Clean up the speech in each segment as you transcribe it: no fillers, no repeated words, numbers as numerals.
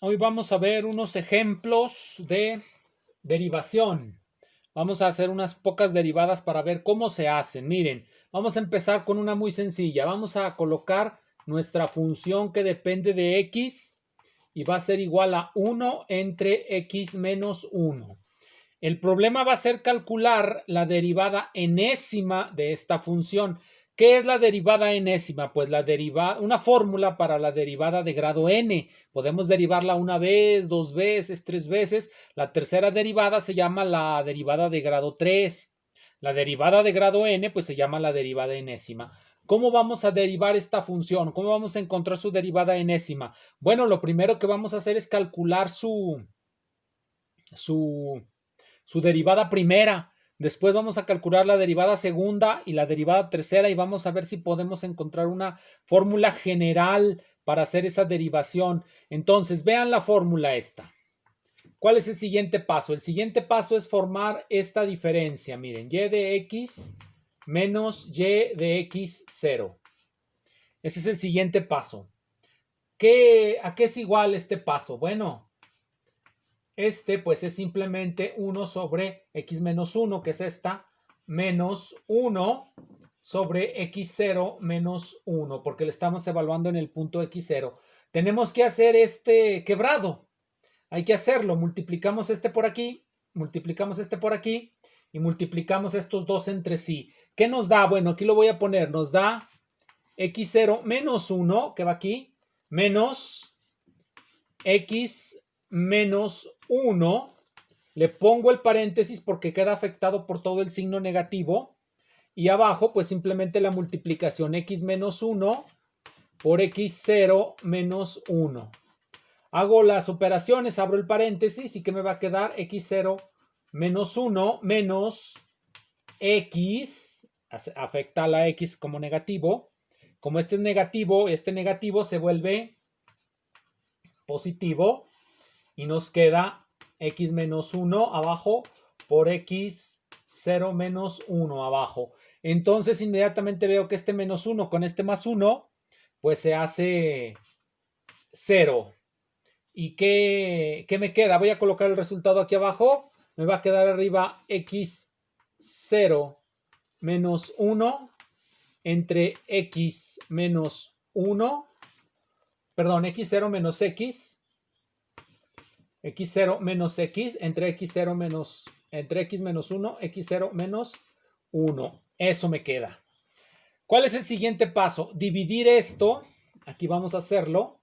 Hoy vamos a ver unos ejemplos de derivación. Vamos a hacer unas pocas derivadas para ver cómo se hacen. Miren, vamos a empezar con una muy sencilla. Vamos a colocar nuestra función que depende de x y va a ser igual a 1 entre x menos 1. El problema va a ser calcular la derivada enésima de esta función. ¿Qué es la derivada enésima? Pues una fórmula para la derivada de grado n. Podemos derivarla una vez, dos veces, tres veces. La tercera derivada se llama la derivada de grado 3. La derivada de grado n pues se llama la derivada enésima. ¿Cómo vamos a derivar esta función? ¿Cómo vamos a encontrar su derivada enésima? Bueno, lo primero que vamos a hacer es calcular su derivada primera. Después vamos a calcular la derivada segunda y la derivada tercera y vamos a ver si podemos encontrar una fórmula general para hacer esa derivación. Entonces, vean la fórmula esta. ¿Cuál es el siguiente paso? El siguiente paso es formar esta diferencia. Miren, y de x menos y de x0. Ese es el siguiente paso. ¿A qué es igual este paso? Bueno, pues es simplemente 1 sobre x menos 1, que es esta, menos 1 sobre x0 menos 1, porque le estamos evaluando en el punto x0. Tenemos que hacer este quebrado. Hay que hacerlo. Multiplicamos este por aquí, multiplicamos este por aquí y multiplicamos estos dos entre sí. ¿Qué nos da? Bueno, aquí lo voy a poner. Nos da x0 menos 1, que va aquí, menos x menos 1, le pongo el paréntesis porque queda afectado por todo el signo negativo, y abajo pues simplemente la multiplicación x menos 1 por x0 menos 1. Hago las operaciones, abro el paréntesis y ¿qué me va a quedar? X0 menos 1 menos x, afecta a la x como negativo. Como este es negativo, este negativo se vuelve positivo y nos queda x menos 1 abajo por x0 menos 1 abajo. Entonces inmediatamente veo que este menos 1 con este más 1 pues se hace 0. ¿Y qué me queda? Voy a colocar el resultado aquí abajo. Me va a quedar arriba x0 menos 1 entre x menos 1. Perdón, x0 menos x. x0 menos x entre x0 menos, entre x menos 1, x0 menos 1. Eso me queda. ¿Cuál es el siguiente paso? Dividir esto. Aquí vamos a hacerlo.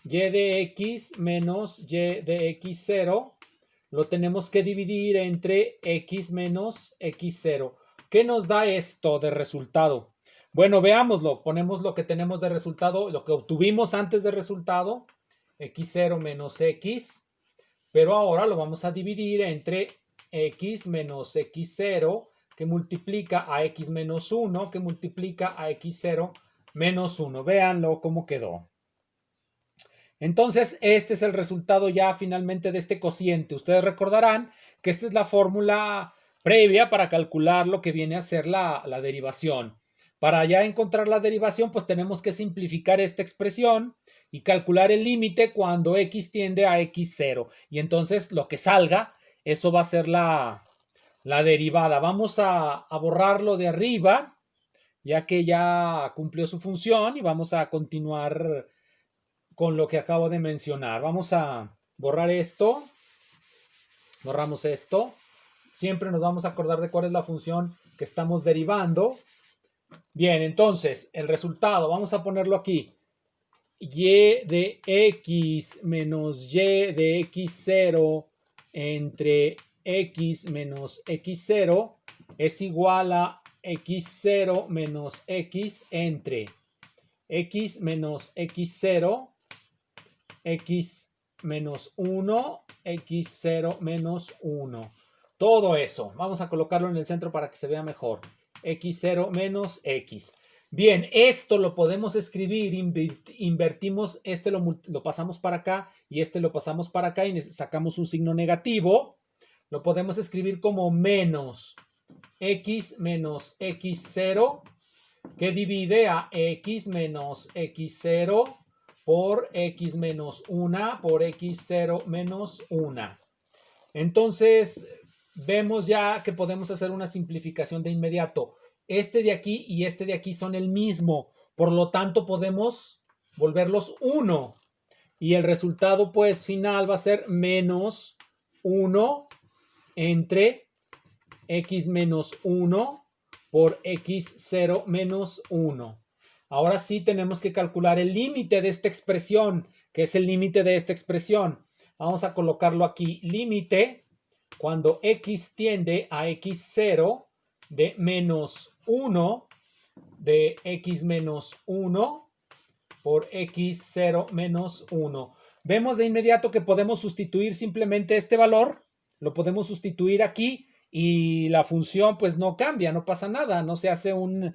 Y de x menos y de x0 lo tenemos que dividir entre x menos x0. ¿Qué nos da esto de resultado? Bueno, veámoslo. Ponemos lo que tenemos de resultado, lo que obtuvimos antes de resultado, x0 menos x, pero ahora lo vamos a dividir entre x menos x0, que multiplica a x menos 1, que multiplica a x0 menos 1. Véanlo cómo quedó. Entonces, este es el resultado ya finalmente de este cociente. Ustedes recordarán que esta es la fórmula previa para calcular lo que viene a ser la derivación. Para ya encontrar la derivación, pues tenemos que simplificar esta expresión y calcular el límite cuando x tiende a x0. Y entonces lo que salga, eso va a ser la derivada. Vamos a borrarlo de arriba, ya que ya cumplió su función, y vamos a continuar con lo que acabo de mencionar. Vamos a borrar esto. Borramos esto. Siempre nos vamos a acordar de cuál es la función que estamos derivando. Bien, entonces, el resultado, vamos a ponerlo aquí. Y de x menos y de x0 entre x menos x0 es igual a x0 menos x entre x menos x0, x menos 1, x0 menos 1. Todo eso. Vamos a colocarlo en el centro para que se vea mejor. x0 menos x. Bien, esto lo podemos escribir, invertimos, este lo pasamos para acá y este lo pasamos para acá y sacamos un signo negativo. Lo podemos escribir como menos x menos x0, que divide a x menos x0 por x menos 1 por x0 menos 1. Entonces, vemos ya que podemos hacer una simplificación de inmediato. Este de aquí y este de aquí son el mismo. Por lo tanto, podemos volverlos 1. Y el resultado, pues, final va a ser menos 1 entre x menos 1 por x0 menos 1. Ahora sí tenemos que calcular el límite de esta expresión, que es el límite de esta expresión. Vamos a colocarlo aquí. Límite cuando x tiende a x0 de menos 1 de x menos 1 por x0 menos 1. Vemos de inmediato que podemos sustituir simplemente este valor. Lo podemos sustituir aquí y la función pues no cambia, no pasa nada. No se hace un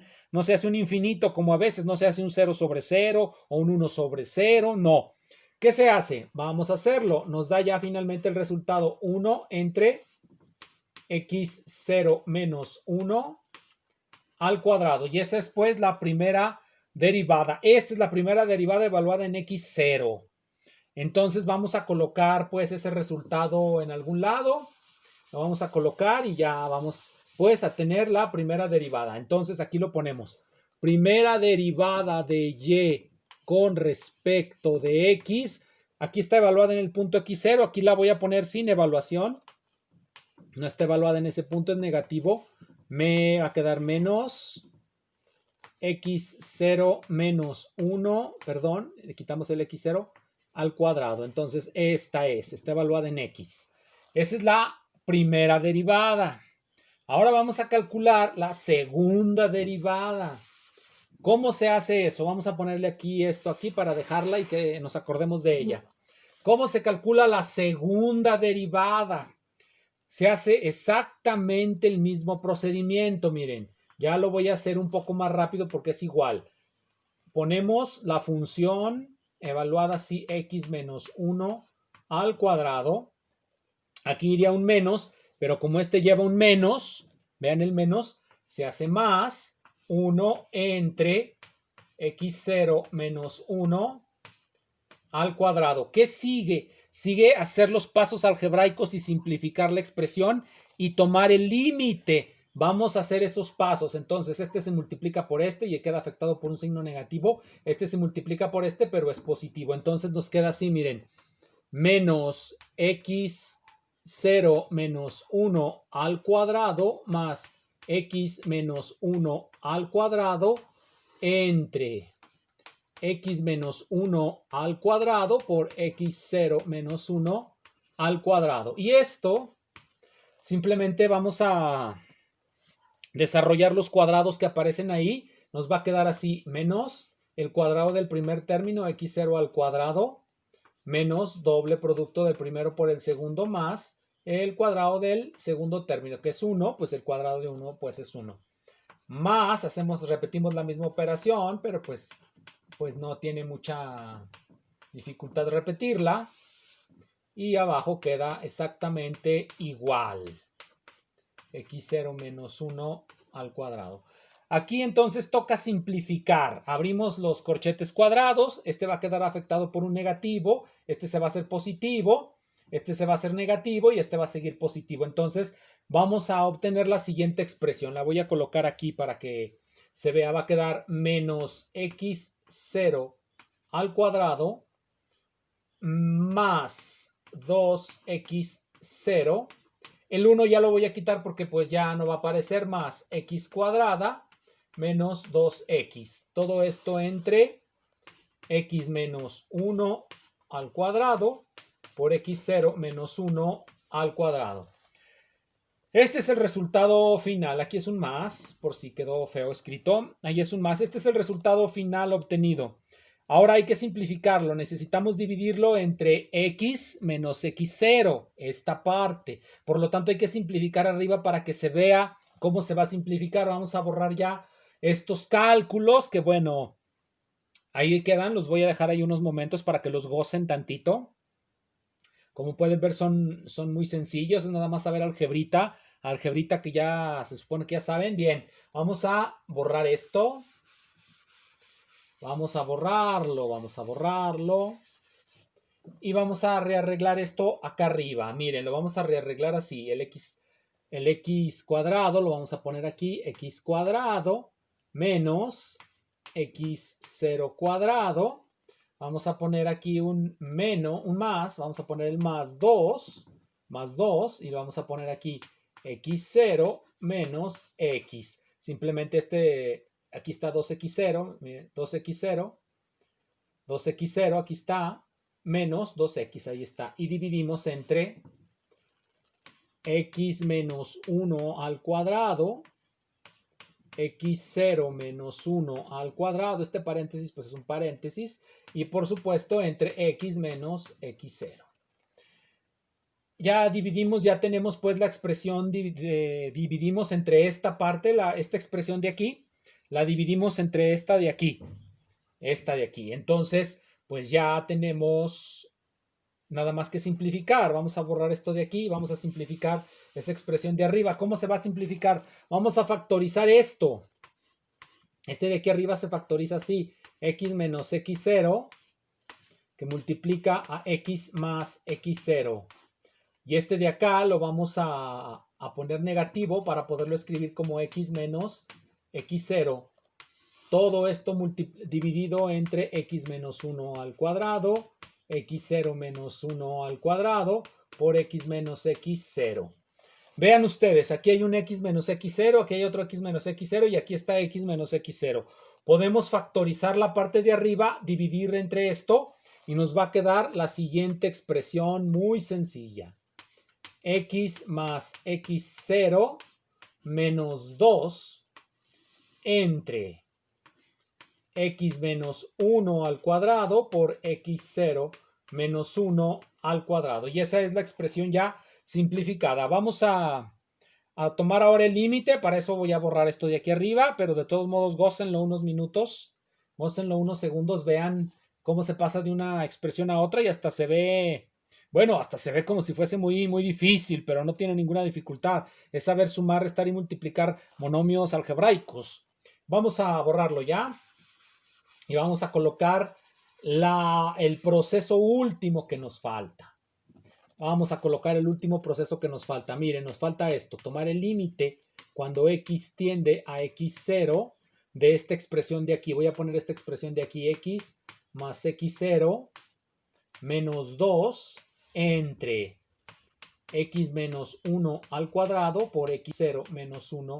infinito como a veces, no se hace un 0 sobre 0 o un 1 sobre 0, no. ¿Qué se hace? Vamos a hacerlo. Nos da ya finalmente el resultado 1 entre x0 menos 1 al cuadrado. Y esa es pues la primera derivada. Esta es la primera derivada evaluada en x0. Entonces vamos a colocar pues ese resultado en algún lado. Lo vamos a colocar y ya vamos pues a tener la primera derivada. Entonces aquí lo ponemos. Primera derivada de y con respecto de x. Aquí está evaluada en el punto x0. Aquí la voy a poner sin evaluación. No está evaluada en ese punto, es negativo. Me va a quedar menos x0 menos 1, perdón, le quitamos el x0 al cuadrado. Entonces está evaluada en x. Esa es la primera derivada. Ahora vamos a calcular la segunda derivada. ¿Cómo se hace eso? Vamos a ponerle aquí esto aquí para dejarla y que nos acordemos de ella. ¿Cómo se calcula la segunda derivada? Se hace exactamente el mismo procedimiento, miren. Ya lo voy a hacer un poco más rápido porque es igual. Ponemos la función evaluada así, x menos 1 al cuadrado. Aquí iría un menos, pero como este lleva un menos, vean el menos, se hace más 1 entre x0 menos 1 al cuadrado. ¿Qué sigue? Sigue hacer los pasos algebraicos y simplificar la expresión y tomar el límite. Vamos a hacer esos pasos. Entonces, este se multiplica por este y queda afectado por un signo negativo. Este se multiplica por este, pero es positivo. Entonces, nos queda así, miren. Menos x0 menos 1 al cuadrado más x menos 1 al cuadrado entre x menos 1 al cuadrado por x0 menos 1 al cuadrado. Y esto simplemente vamos a desarrollar los cuadrados que aparecen ahí. Nos va a quedar así, menos el cuadrado del primer término, x0 al cuadrado, menos doble producto del primero por el segundo, más el cuadrado del segundo término, que es 1, pues el cuadrado de 1 pues es 1. Más, repetimos la misma operación, pero pues no tiene mucha dificultad repetirla. Y abajo queda exactamente igual. x0 menos 1 al cuadrado. Aquí entonces toca simplificar. Abrimos los corchetes cuadrados. Este va a quedar afectado por un negativo. Este se va a hacer positivo. Este se va a hacer negativo y este va a seguir positivo. Entonces vamos a obtener la siguiente expresión. La voy a colocar aquí para que se vea. Va a quedar menos x0 al cuadrado más 2x0. El 1 ya lo voy a quitar porque pues ya no va a aparecer, más x cuadrada menos 2x. Todo esto entre x menos 1 al cuadrado por x0 menos 1 al cuadrado. Este es el resultado final. Aquí es un más, por si quedó feo escrito. Ahí es un más. Este es el resultado final obtenido. Ahora hay que simplificarlo. Necesitamos dividirlo entre x menos x0, esta parte. Por lo tanto, hay que simplificar arriba para que se vea cómo se va a simplificar. Vamos a borrar ya estos cálculos que, bueno, ahí quedan. Los voy a dejar ahí unos momentos para que los gocen tantito. Como pueden ver, son muy sencillos. Es nada más saber algebrita. Algebrita que ya se supone que ya saben. Bien, vamos a borrar esto. Vamos a borrarlo, vamos a borrarlo. Y vamos a rearreglar esto acá arriba. Miren, lo vamos a rearreglar así. El x cuadrado lo vamos a poner aquí. X cuadrado menos x0 cuadrado. Vamos a poner aquí un menos, un más. Vamos a poner el más 2. Más 2. Y lo vamos a poner aquí x0 menos x. Simplemente aquí está 2x0. Miren, 2x0. 2x0, aquí está. Menos 2x, ahí está. Y dividimos entre x menos 1 al cuadrado, x0 menos 1 al cuadrado. Este paréntesis pues es un paréntesis. Y por supuesto entre x menos x0. Ya dividimos, ya tenemos pues la expresión, dividimos entre esta parte, esta expresión de aquí, la dividimos entre esta de aquí. Esta de aquí. Entonces, pues ya tenemos nada más que simplificar. Vamos a borrar esto de aquí. Vamos a simplificar esa expresión de arriba. ¿Cómo se va a simplificar? Vamos a factorizar esto. Este de aquí arriba se factoriza así. X menos x0 que multiplica a x más x0. Y este de acá lo vamos a poner negativo para poderlo escribir como x menos x0. Todo esto dividido entre x menos 1 al cuadrado, x0 menos 1 al cuadrado por x menos x0. Vean ustedes, aquí hay un x menos x0, aquí hay otro x menos x0 y aquí está x menos x0. Podemos factorizar la parte de arriba, dividir entre esto y nos va a quedar la siguiente expresión muy sencilla. X más x0 menos 2 entre x menos 1 al cuadrado por x0 menos 1 al cuadrado. Y esa es la expresión ya simplificada. Vamos a tomar ahora el límite. Para eso voy a borrar esto de aquí arriba, pero de todos modos gócenlo unos minutos, gócenlo unos segundos, vean cómo se pasa de una expresión a otra y hasta se ve, bueno, hasta se ve como si fuese muy, muy difícil, pero no tiene ninguna dificultad. Es saber sumar, restar y multiplicar monomios algebraicos. Vamos a borrarlo ya. Y vamos a colocar el proceso último que nos falta. Vamos a colocar el último proceso que nos falta. Miren, nos falta esto. Tomar el límite cuando x tiende a x0 de esta expresión de aquí. Voy a poner esta expresión de aquí. X más x0 menos 2 entre x menos 1 al cuadrado por x0 menos 1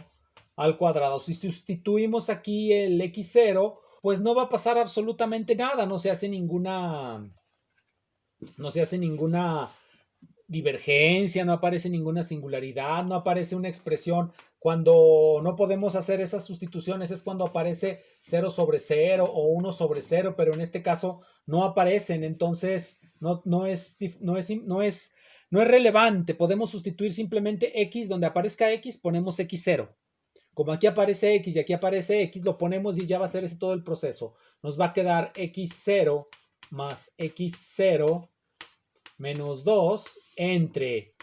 al cuadrado. Si sustituimos aquí el x0, pues no va a pasar absolutamente nada, no se hace ninguna divergencia, no aparece ninguna singularidad, no aparece una expresión. Cuando no podemos hacer esas sustituciones es cuando aparece 0 sobre 0 o 1 sobre 0, pero en este caso no aparecen, entonces no es relevante. Podemos sustituir simplemente x, donde aparezca x ponemos x0. Como aquí aparece x y aquí aparece x, lo ponemos y ya va a ser ese todo el proceso. Nos va a quedar x0 más x0 menos 2 entre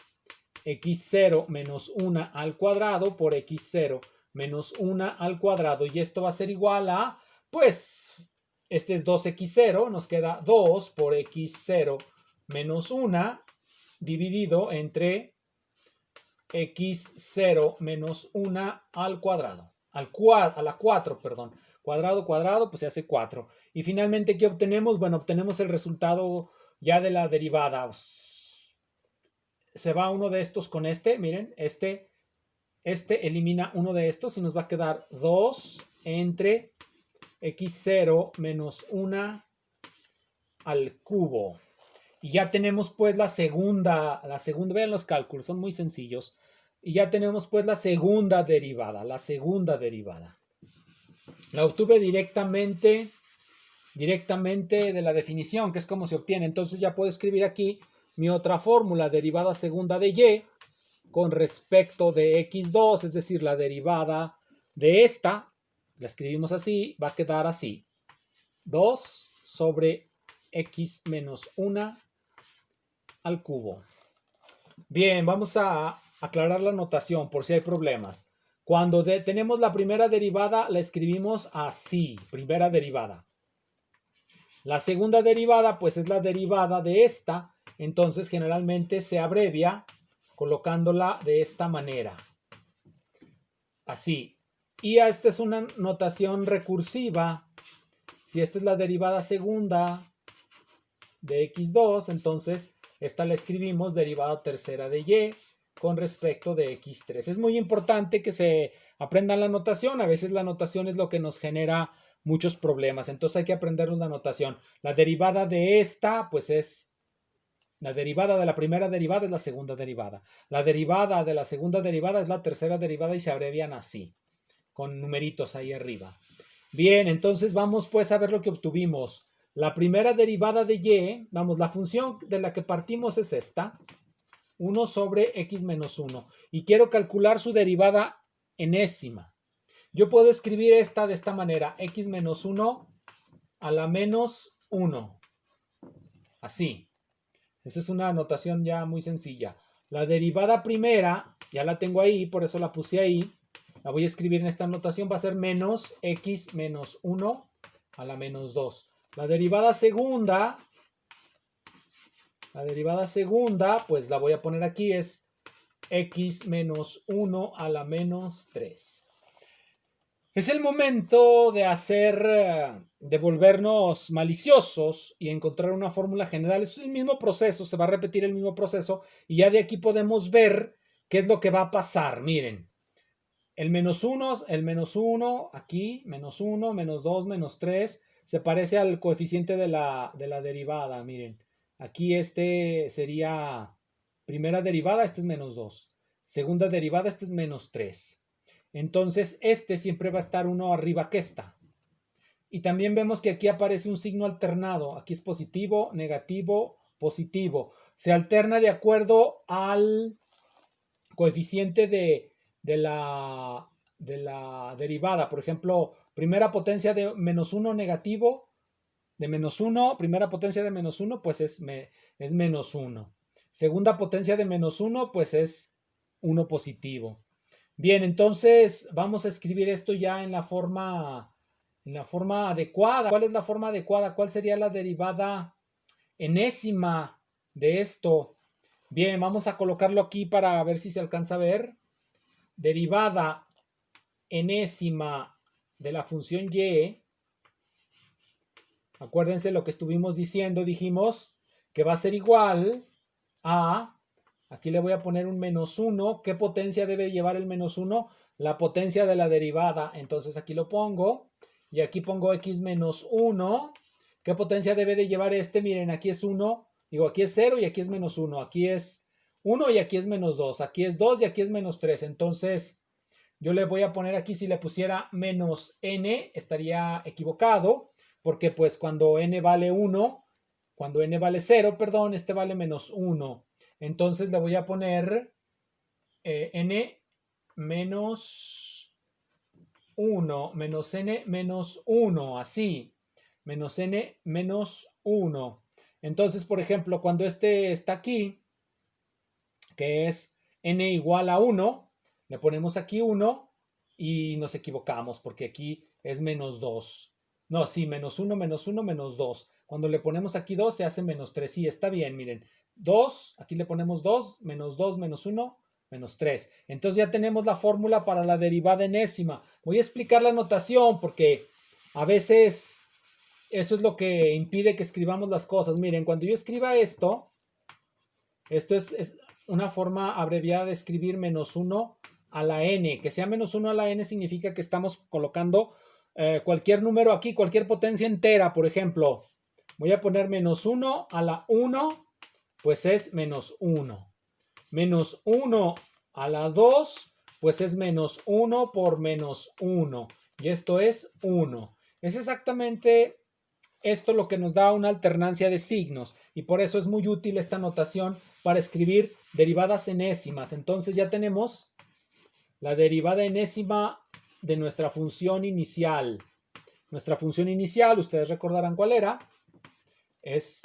x0 menos 1 al cuadrado por x0 menos 1 al cuadrado. Y esto va a ser igual a, pues, este es 2x0, nos queda 2 por x0 menos 1 dividido entre x0 menos 1 al cuadrado, a la 4, perdón, cuadrado, pues se hace 4. Y finalmente, ¿qué obtenemos? Bueno, obtenemos el resultado ya de la derivada. Se va uno de estos con este, miren, este elimina uno de estos y nos va a quedar 2 entre x0 menos 1 al cubo. Y ya tenemos pues la segunda, vean los cálculos, son muy sencillos. Y ya tenemos pues la segunda derivada. La obtuve directamente de la definición, que es como se obtiene. Entonces ya puedo escribir aquí mi otra fórmula, derivada segunda de y, con respecto de x2, es decir, la derivada de esta, la escribimos así, va a quedar así. 2 sobre x menos 1 al cubo. Bien, vamos a aclarar la notación por si hay problemas. Cuando tenemos la primera derivada, la escribimos así, primera derivada. La segunda derivada, pues es la derivada de esta, entonces generalmente se abrevia colocándola de esta manera. Así. Y esta es una notación recursiva. Si esta es la derivada segunda de x2, entonces esta la escribimos derivada tercera de y con respecto de x3. Es muy importante que se aprendan la notación. A veces la notación es lo que nos genera muchos problemas. Entonces hay que aprendernos la notación. La derivada de esta, pues es la derivada de la primera derivada es la segunda derivada. La derivada de la segunda derivada es la tercera derivada y se abrevian así, con numeritos ahí arriba. Bien, entonces vamos pues a ver lo que obtuvimos. La primera derivada de y, vamos, la función de la que partimos es esta, 1 sobre x menos 1. Y quiero calcular su derivada enésima. Yo puedo escribir esta de esta manera, x menos 1 a la menos 1. Así. Esa es una notación ya muy sencilla. La derivada primera, ya la tengo ahí, por eso la puse ahí. La voy a escribir en esta notación, va a ser menos x menos 1 a la menos 2. La derivada segunda, pues la voy a poner aquí, es x menos 1 a la menos 3. Es el momento de volvernos maliciosos y encontrar una fórmula general. Es el mismo proceso, se va a repetir el mismo proceso y ya de aquí podemos ver qué es lo que va a pasar. Miren, el menos 1, aquí, menos 1, menos 2, menos 3, se parece al coeficiente de la derivada. Miren, aquí este sería primera derivada, este es menos 2. Segunda derivada, este es menos 3. Entonces, este siempre va a estar uno arriba que esta. Y también vemos que aquí aparece un signo alternado. Aquí es positivo, negativo, positivo. Se alterna de acuerdo al coeficiente de la derivada. Por ejemplo, primera potencia de menos 1 negativo, de menos 1, primera potencia de menos 1, pues es menos 1. Segunda potencia de menos 1, pues es 1 positivo. Bien, entonces vamos a escribir esto ya en la forma adecuada. ¿Cuál es la forma adecuada? ¿Cuál sería la derivada enésima de esto? Bien, vamos a colocarlo aquí para ver si se alcanza a ver. Derivada enésima de la función y. Acuérdense lo que estuvimos diciendo. Dijimos que va a ser igual a... Aquí le voy a poner un menos 1. ¿Qué potencia debe llevar el menos 1? La potencia de la derivada. Entonces aquí lo pongo. Y aquí pongo x menos 1. ¿Qué potencia debe de llevar este? Miren, aquí es 1. Digo, aquí es 0 y aquí es menos 1. Aquí es 1 y aquí es menos 2. Aquí es 2 y aquí es menos 3. Entonces, yo le voy a poner aquí, si le pusiera menos n, estaría equivocado. Porque pues cuando n vale 1, cuando n vale 0, perdón, este vale menos 1. Entonces le voy a poner n menos 1, menos n menos 1, así. Menos n menos 1. Entonces, por ejemplo, cuando este está aquí, que es n igual a 1, le ponemos aquí 1 y nos equivocamos porque aquí es menos 2. No, sí, menos 1, menos 1, menos 2. Cuando le ponemos aquí 2 se hace menos 3. Sí, está bien, miren. 2, aquí le ponemos 2, menos 1, menos 3. Entonces ya tenemos la fórmula para la derivada enésima. Voy a explicar la notación porque a veces eso es lo que impide que escribamos las cosas. Miren, cuando yo escriba esto es una forma abreviada de escribir menos 1 a la n. Que sea menos 1 a la n significa que estamos colocando cualquier número aquí, cualquier potencia entera. Por ejemplo, voy a poner menos 1 a la 1, pues es menos 1. Menos 1 a la 2, pues es menos 1 por menos 1. Y esto es 1. Es exactamente esto lo que nos da una alternancia de signos. Y por eso es muy útil esta notación para escribir derivadas enésimas. Entonces ya tenemos la derivada enésima de nuestra función inicial. Nuestra función inicial, ustedes recordarán cuál era, es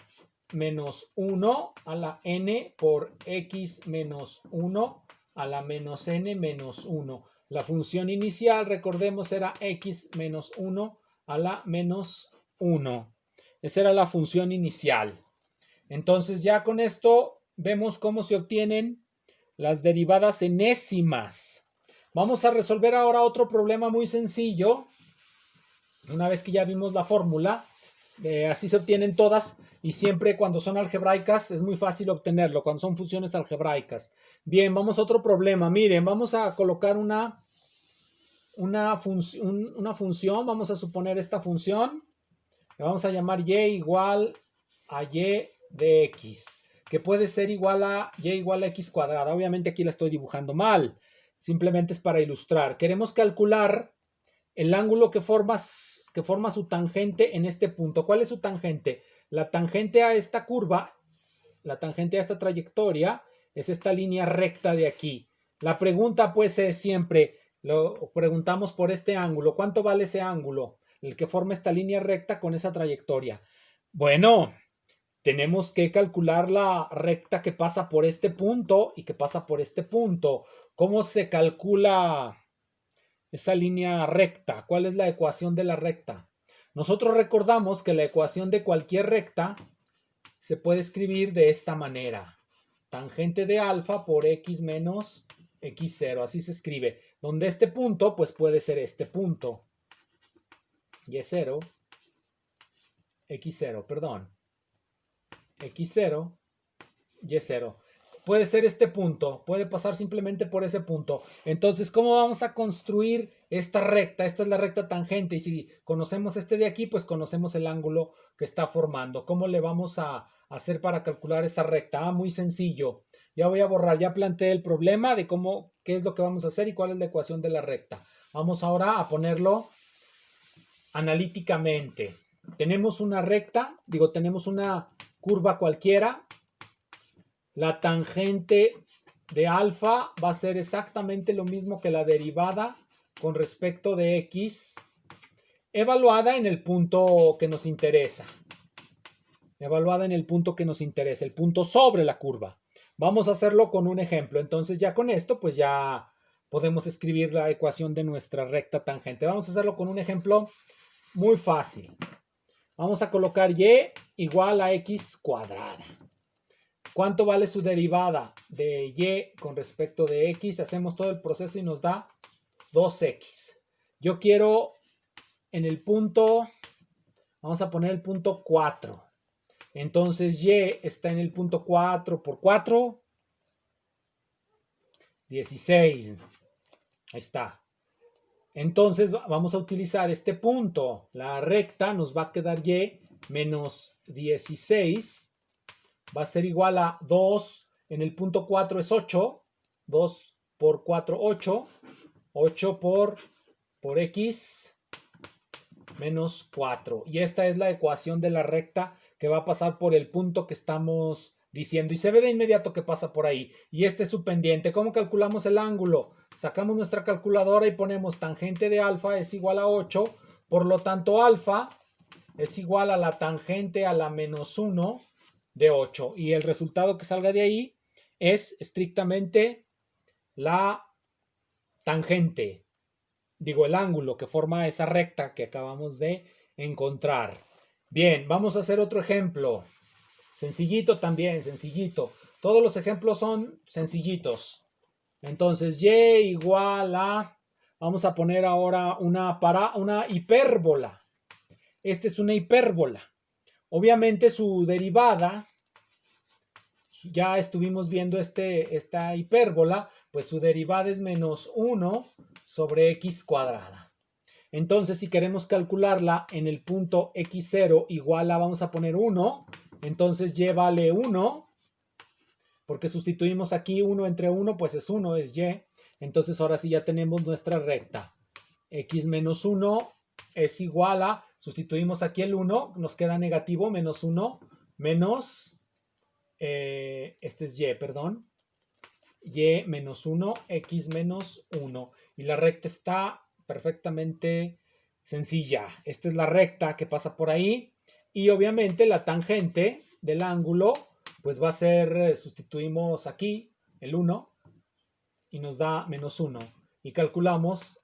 menos 1 a la n por x menos 1 a la menos n menos 1. La función inicial, recordemos, era x menos 1 a la menos 1. Esa era la función inicial. Entonces ya con esto vemos cómo se obtienen las derivadas enésimas. Vamos a resolver ahora otro problema muy sencillo. Una vez que ya vimos la fórmula, así se obtienen todas y siempre cuando son algebraicas es muy fácil obtenerlo, cuando son funciones algebraicas. Bien, vamos a otro problema. Miren, vamos a colocar una función, vamos a suponer esta función, le vamos a llamar y igual a y de x, que puede ser igual a y igual a x cuadrada. Obviamente aquí la estoy dibujando mal, simplemente es para ilustrar. Queremos calcular el ángulo que forma su tangente en este punto. ¿Cuál es su tangente? La tangente a esta curva, la tangente a esta trayectoria, es esta línea recta de aquí. La pregunta pues es siempre, lo preguntamos por este ángulo. ¿Cuánto vale ese ángulo? El que forma esta línea recta con esa trayectoria. Bueno, tenemos que calcular la recta que pasa por este punto y que pasa por este punto. ¿Cómo se calcula esa línea recta? ¿Cuál es la ecuación de la recta? Nosotros recordamos que la ecuación de cualquier recta se puede escribir de esta manera. Tangente de alfa por x menos x0. Así se escribe. Donde este punto, pues puede ser este punto. Y0. X0, perdón. X0. Y0. Puede ser este punto, puede pasar simplemente por ese punto. Entonces, ¿cómo vamos a construir esta recta? Esta es la recta tangente y si conocemos este de aquí, pues conocemos el ángulo que está formando. ¿Cómo le vamos a hacer para calcular esa recta? Muy sencillo. Ya voy a borrar, ya planteé el problema de qué es lo que vamos a hacer y cuál es la ecuación de la recta. Vamos ahora a ponerlo analíticamente. Tenemos una recta, tenemos una curva cualquiera. La tangente de alfa va a ser exactamente lo mismo que la derivada con respecto de x, evaluada en el punto que nos interesa. Evaluada en el punto que nos interesa, el punto sobre la curva. Vamos a hacerlo con un ejemplo. Entonces ya con esto, pues ya podemos escribir la ecuación de nuestra recta tangente. Vamos a hacerlo con un ejemplo muy fácil. Vamos a colocar y igual a x cuadrada. ¿Cuánto vale su derivada de y con respecto de x? Hacemos todo el proceso y nos da 2x. Yo quiero en el punto, vamos a poner el punto 4. Entonces y está en el punto 4 por 4, 16. Ahí está. Entonces vamos a utilizar este punto. La recta nos va a quedar y menos 16. Va a ser igual a 2. En el punto 4 es 8. 2 por 4, 8. 8 por x menos 4. Y esta es la ecuación de la recta que va a pasar por el punto que estamos diciendo. Y se ve de inmediato que pasa por ahí. Y este es su pendiente. ¿Cómo calculamos el ángulo? Sacamos nuestra calculadora y ponemos tangente de alfa es igual a 8. Por lo tanto, alfa es igual a la tangente a la menos 1 de 8. Y el resultado que salga de ahí es estrictamente la tangente. El ángulo que forma esa recta que acabamos de encontrar. Bien, vamos a hacer otro ejemplo. Sencillito también, sencillito. Todos los ejemplos son sencillitos. Entonces, y igual a, vamos a poner ahora una hipérbola. Esta es una hipérbola. Obviamente su derivada, ya estuvimos viendo esta hipérbola, pues su derivada es menos 1 sobre x cuadrada. Entonces, si queremos calcularla en el punto x0 igual a, vamos a poner 1, entonces y vale 1, porque sustituimos aquí 1 entre 1, pues es 1, es y. Entonces, ahora sí ya tenemos nuestra recta. X menos 1 es igual a, sustituimos aquí el 1, nos queda negativo, menos 1, menos, este es y, perdón, y menos 1, x menos 1. Y la recta está perfectamente sencilla. Esta es la recta que pasa por ahí. Y obviamente la tangente del ángulo, pues va a ser, sustituimos aquí el 1 y nos da menos 1. Y calculamos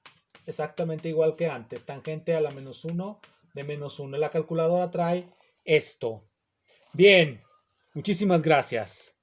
exactamente igual que antes. Tangente a la menos 1 de menos 1. La calculadora trae esto. Bien, muchísimas gracias.